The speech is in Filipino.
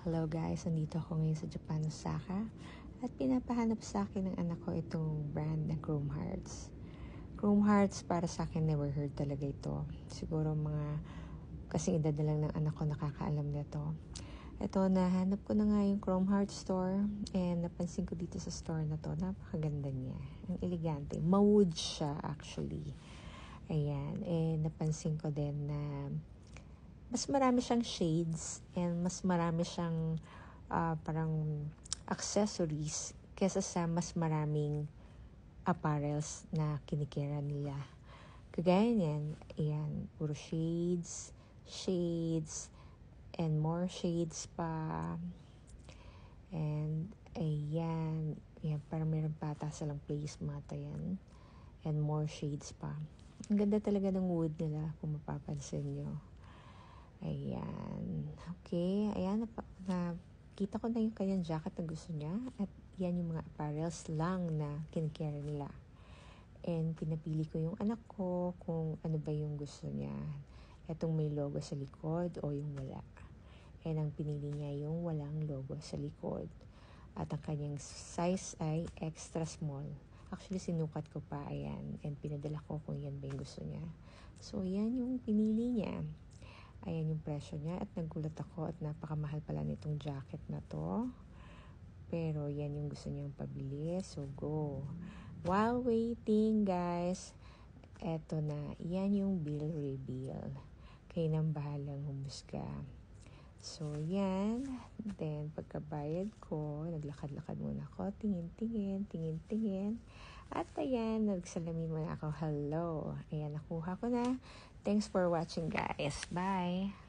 Hello guys, nandito ako ngayon sa Japan, Osaka at pinapahanap sa akin ng anak ko itong brand na Chrome Hearts. Chrome Hearts para sa akin never heard talaga ito. Siguro mga kasing edad na lang ng anak ko nakakaalam nito. Ito, nahanap ko na nga yung Chrome Hearts store and napansin ko dito sa store na to, napakaganda niya. Ang elegante. Mawood siya actually. Ayan, napansin ko din na mas marami siyang shades and mas marami siyang parang accessories kesa sa mas maraming apparels na kinikira nila. Kagaya niyan, ayan, puro shades, and more shades pa. And ayan, parang meron pa ata silang placemat, ayan. And more shades pa. Ang ganda talaga ng wood nila kung mapapansin nyo. Ayan. Okay. Ayan. Nakita ko na yung kanyang jacket na gusto niya. At yan yung mga apparels lang na kinikare nila. And pinapili ko yung anak ko kung ano ba yung gusto niya. Etong may logo sa likod o yung wala. And ang pinili niya yung walang logo sa likod. At ang kanyang size ay extra small. Actually, sinukat ko pa. Ayan. And pinadala ko kung yan ba yung gusto niya. So, yan yung pinili niya. Ayan yung presyo niya at nagulat ako at napakamahal pala nitong jacket na to. Pero yan yung gusto niyang pabili. So go. While waiting guys, eto na. Yan yung bill reveal. Kayo nang bahalang humusga. So yan. Then pagkabayad ko, naglakad-lakad muna ako. Tingin-tingin. At ayan, nagsalamin muna ako. Hello. Ayan, nakuha ko na. Thanks for watching guys. Bye!